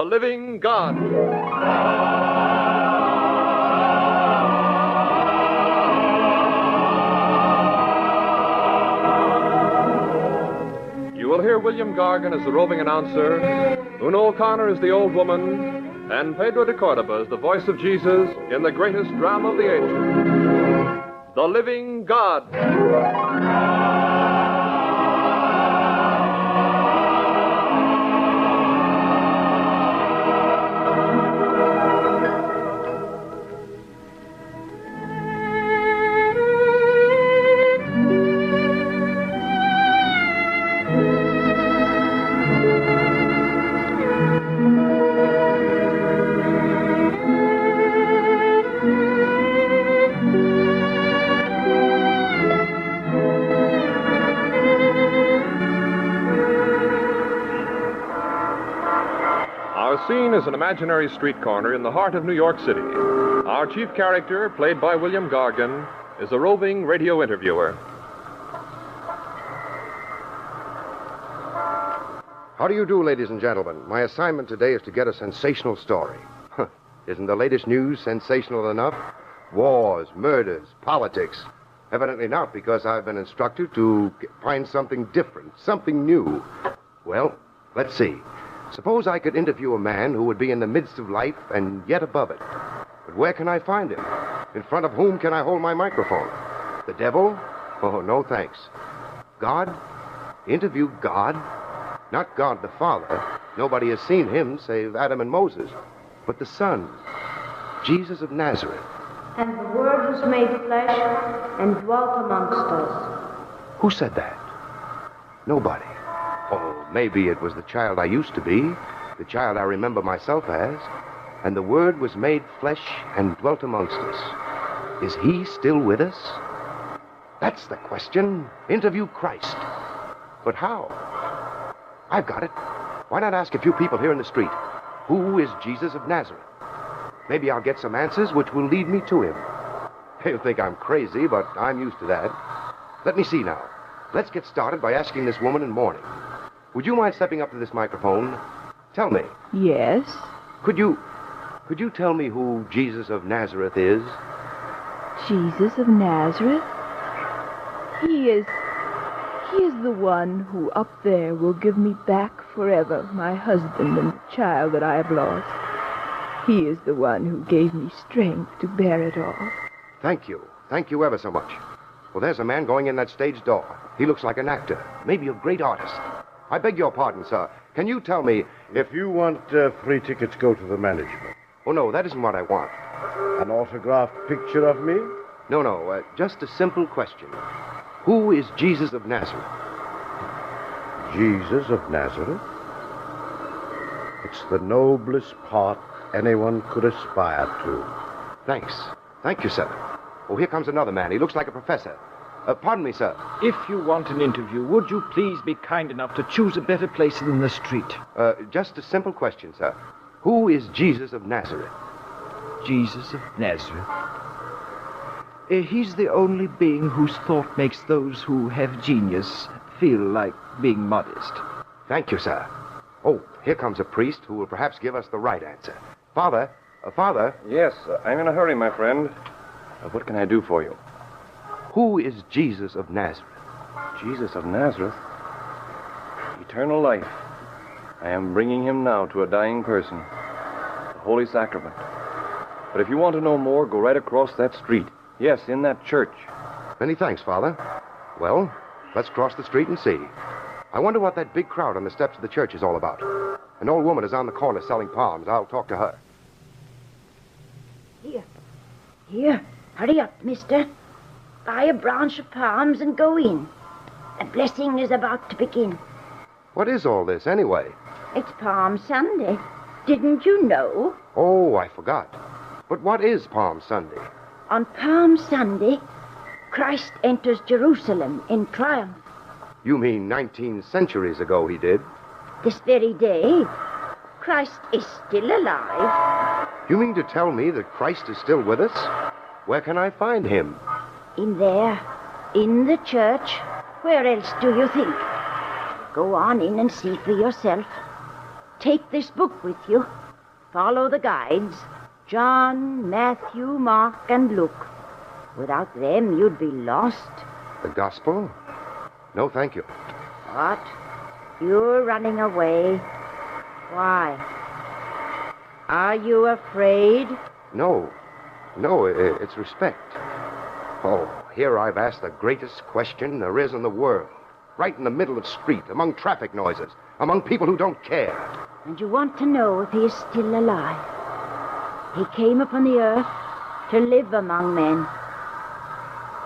the living God. You will hear William Gargan as the roving announcer, Una O'Connor as the old woman, and Pedro de Cordoba as the voice of Jesus in the greatest drama of the ages, the living God. Our scene is an imaginary street corner in the heart of New York City. Our chief character, played by William Gargan, is a roving radio interviewer. How do you do, ladies and gentlemen? My assignment today is to get a sensational story. Isn't the latest news sensational enough? Wars, murders, politics. Evidently not, because I've been instructed to find something different, something new. Well, let's see. Suppose I could interview a man who would be in the midst of life and yet above it. But where can I find him? In front of whom can I hold my microphone? The devil? Oh, no thanks. God? Interview God? Not God the Father. Nobody has seen him save Adam and Moses. But the Son, Jesus of Nazareth. And the Word was made flesh and dwelt amongst us. Who said that? Nobody. Oh, maybe it was the child I used to be, the child I remember myself as, and the Word was made flesh and dwelt amongst us. Is he still with us? That's the question. Interview Christ. But how? I've got it. Why not ask a few people here in the street, who is Jesus of Nazareth? Maybe I'll get some answers which will lead me to him. They'll think I'm crazy, but I'm used to that. Let me see now. Let's get started by asking this woman in mourning. Would you mind stepping up to this microphone? Tell me. Yes? Could you tell me who Jesus of Nazareth is? Jesus of Nazareth? He is the one who up there will give me back forever my husband and the child that I have lost. He is the one who gave me strength to bear it all. Thank you. Thank you ever so much. Well, there's a man going in that stage door. He looks like an actor, maybe a great artist. I beg your pardon, sir. Can you tell me If you want free tickets, go to the management. Oh, no, that isn't what I want. An autographed picture of me? No, just a simple question. Who is Jesus of Nazareth? Jesus of Nazareth? It's the noblest part anyone could aspire to. Thanks. Thank you, sir. Oh, here comes another man. He looks like a professor. Pardon me, sir. If you want an interview, would you please be kind enough to choose a better place than the street? Just a simple question, sir. Who is Jesus of Nazareth? Jesus of Nazareth? He's the only being whose thought makes those who have genius feel like being modest. Thank you, sir. Oh, here comes a priest who will perhaps give us the right answer. Father? Father? Yes, I'm in a hurry, my friend. What can I do for you? Who is Jesus of Nazareth? Jesus of Nazareth? Eternal life. I am bringing him now to a dying person. The Holy Sacrament. But if you want to know more, go right across that street. Yes, in that church. Many thanks, Father. Well, let's cross the street and see. I wonder what that big crowd on the steps of the church is all about. An old woman is on the corner selling palms. I'll talk to her. Here, hurry up, mister. Buy a branch of palms and go in. The blessing is about to begin. What is all this, anyway? It's Palm Sunday. Didn't you know? Oh, I forgot. But what is Palm Sunday? On Palm Sunday, Christ enters Jerusalem in triumph. You mean 19 centuries ago he did? This very day, Christ is still alive. You mean to tell me that Christ is still with us? Where can I find him? In there, in the church. Where else do you think? Go on in and see for yourself. take this book with you. Follow the guides. John, Matthew, Mark, and Luke. Without them, you'd be lost. The gospel? No, thank you. What? You're running away. Why? Are you afraid? No, it's respect. Oh, here I've asked the greatest question there is in the world. Right in the middle of the street, among traffic noises, among people who don't care. And you want to know if he is still alive. He came upon the earth to live among men.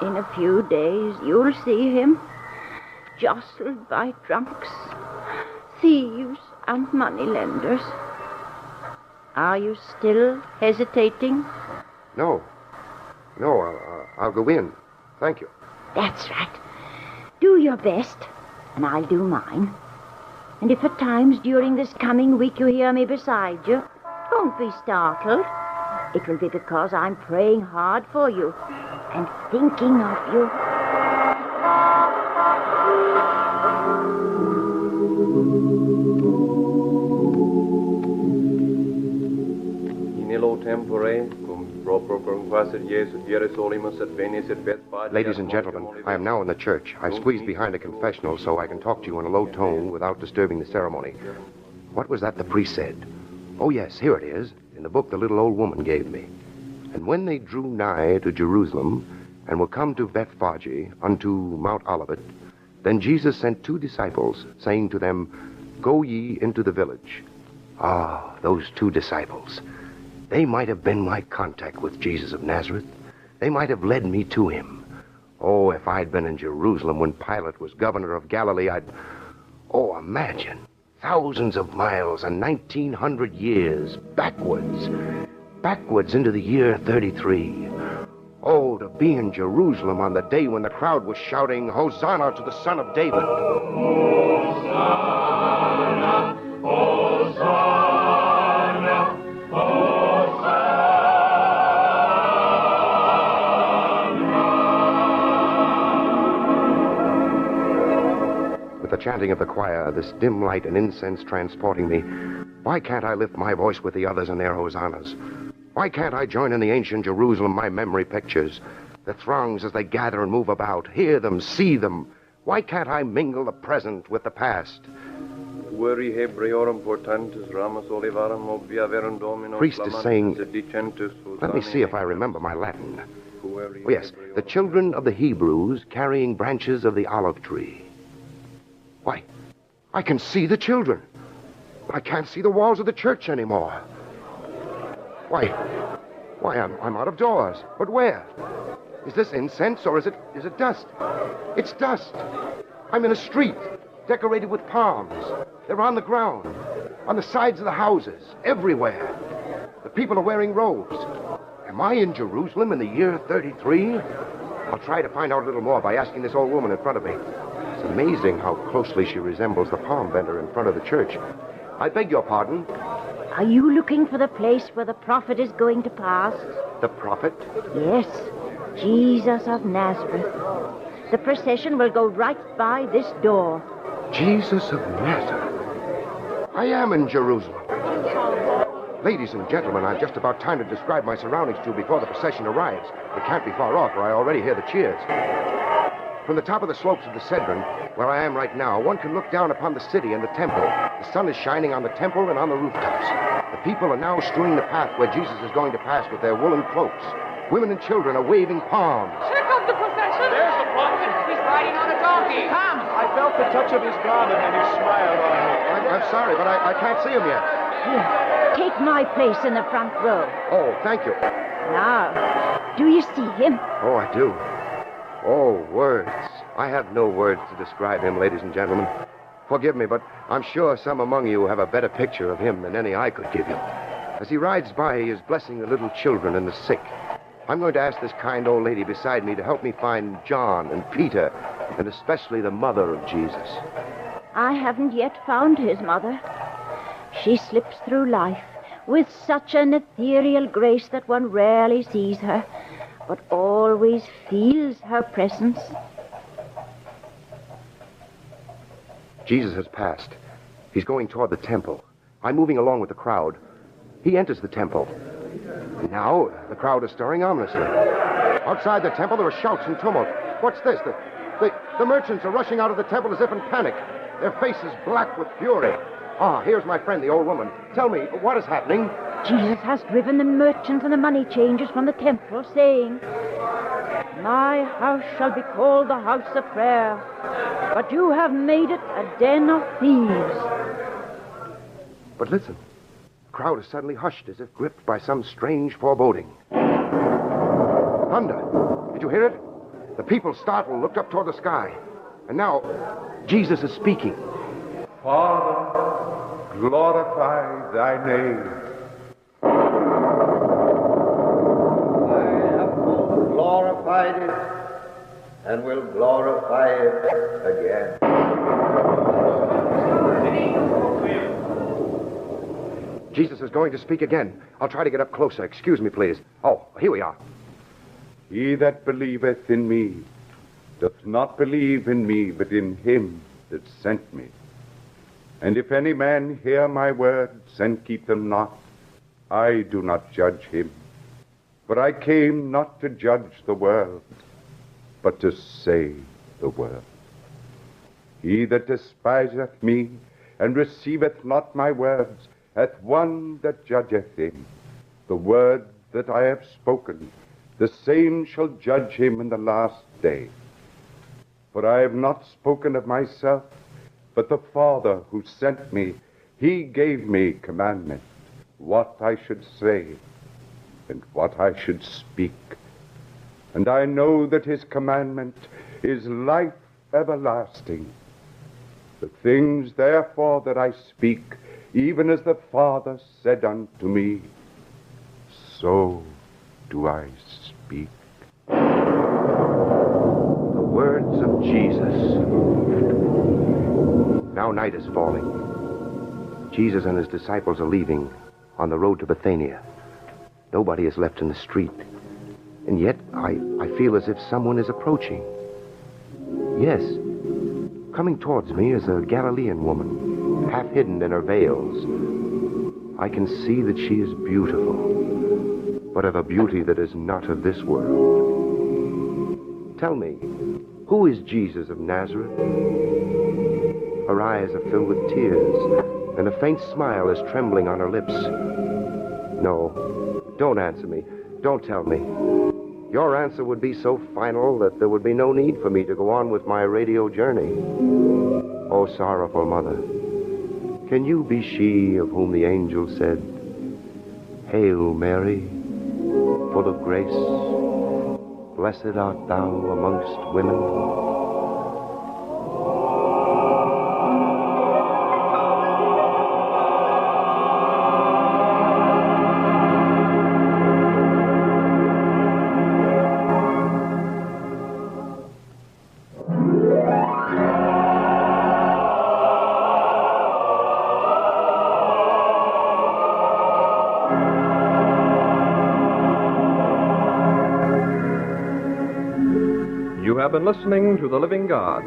In a few days, you'll see him jostled by drunks, thieves, and moneylenders. Are you still hesitating? No, I'll go in. Thank you. That's right. Do your best, and I'll do mine. And if at times during this coming week you hear me beside you, don't be startled. It will be because I'm praying hard for you and thinking of you. Ladies and gentlemen, I am now in the church. I squeezed behind a confessional so I can talk to you in a low tone without disturbing the ceremony. What was that the priest said? Oh, yes, here it is, in the book the little old woman gave me. And when they drew nigh to Jerusalem, and were come to Bethphage unto Mount Olivet, then Jesus sent 2 disciples, saying to them, Go ye into the village. Ah, those 2 disciples. They might have been my contact with Jesus of Nazareth. They might have led me to him. Oh, if I'd been in Jerusalem when Pilate was governor of Galilee, Oh, imagine. Thousands of miles and 1,900 years backwards into the year 33. Oh, to be in Jerusalem on the day when the crowd was shouting, Hosanna to the Son of David. Hosanna, Hosanna, Hosanna. With the chanting of the choir, this dim light and incense transporting me, why can't I lift my voice with the others in their hosannas? Why can't I join in the ancient Jerusalem my memory pictures? The throngs as they gather and move about, hear them, see them. Why can't I mingle the present with the past? Priest is saying, let me see if I remember my Latin. Oh, yes, the children of the Hebrews carrying branches of the olive tree. Why, I can see the children. I can't see the walls of the church anymore. Why, I'm out of doors. But where? Is this incense or is it dust? It's dust. I'm in a street decorated with palms. They're on the ground, on the sides of the houses, everywhere. The people are wearing robes. Am I in Jerusalem in the year 33? I'll try to find out a little more by asking this old woman in front of me. It's amazing how closely she resembles the palm vendor in front of the church. I beg your pardon. Are you looking for the place where the prophet is going to pass? The prophet? Yes, Jesus of Nazareth. The procession will go right by this door. Jesus of Nazareth. I am in Jerusalem. Ladies and gentlemen, I've just about time to describe my surroundings to you before the procession arrives. It can't be far off, for I already hear the cheers. From the top of the slopes of the Cedron, where I am right now, one can look down upon the city and the temple. The sun is shining on the temple and on the rooftops. The people are now strewing the path where Jesus is going to pass with their woolen cloaks. Women and children are waving palms. Here comes the procession. There's the prophet. He's riding on a donkey. Come. I felt the touch of his garment and he smiled on me. I'm sorry, but I can't see him yet. Here, take my place in the front row. Oh, thank you. Now, do you see him? Oh, I do. Oh, words. I have no words to describe him, ladies and gentlemen. Forgive me, but I'm sure some among you have a better picture of him than any I could give you. As he rides by, he is blessing the little children and the sick. I'm going to ask this kind old lady beside me to help me find John and Peter, and especially the mother of Jesus. I haven't yet found his mother. She slips through life with such an ethereal grace that one rarely sees her, but always feels her presence. Jesus has passed. He's going toward the temple. I'm moving along with the crowd. He enters the temple. And now, the crowd is stirring ominously. Outside the temple, there are shouts and tumult. What's this? The merchants are rushing out of the temple as if in panic. Their faces black with fury. Ah, here's my friend, the old woman. Tell me, what is happening? Jesus has driven the merchants and the money changers from the temple, saying, "My house shall be called the house of prayer, but you have made it a den of thieves." But listen. The crowd is suddenly hushed as if gripped by some strange foreboding. Thunder. Did you hear it? The people, startled, looked up toward the sky. And now, Jesus is speaking. Father, glorify thy name. I have both glorified it and will glorify it again. Jesus is going to speak again. I'll try to get up closer. Excuse me, please. Oh, here we are. He that believeth in me doth not believe in me, but in him that sent me. And if any man hear my words and keep them not, I do not judge him. For I came not to judge the world, but to save the world. He that despiseth me and receiveth not my words hath one that judgeth him. The word that I have spoken, the same shall judge him in the last day. For I have not spoken of myself, but the Father who sent me, he gave me commandment, what I should say and what I should speak. And I know that his commandment is life everlasting. The things, therefore, that I speak, even as the Father said unto me, so do I speak. The words of Jesus. Now night is falling. Jesus and his disciples are leaving on the road to Bethania. Nobody is left in the street. And yet I feel as if someone is approaching. Yes, coming towards me is a Galilean woman, half hidden in her veils. I can see that she is beautiful, but of a beauty that is not of this world. Tell me, who is Jesus of Nazareth? Her eyes are filled with tears, and a faint smile is trembling on her lips. No, don't answer me. Don't tell me. Your answer would be so final that there would be no need for me to go on with my radio journey. Oh, sorrowful mother, can you be she of whom the angel said, "Hail, Mary, full of grace, blessed art thou amongst women"? You have been listening to The Living God,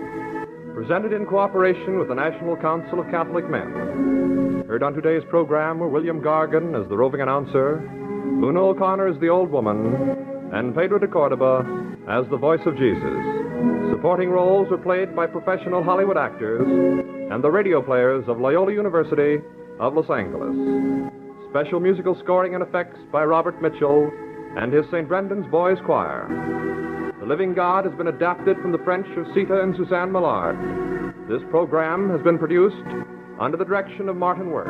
presented in cooperation with the National Council of Catholic Men. Heard on today's program were William Gargan as the roving announcer, Una O'Connor as the old woman, and Pedro de Cordoba as the voice of Jesus. Supporting roles were played by professional Hollywood actors and the radio players of Loyola University of Los Angeles. Special musical scoring and effects by Robert Mitchell and his St. Brendan's Boys Choir. The Living God has been adapted from the French of Sita and Suzanne Millard. This program has been produced under the direction of Martin Work.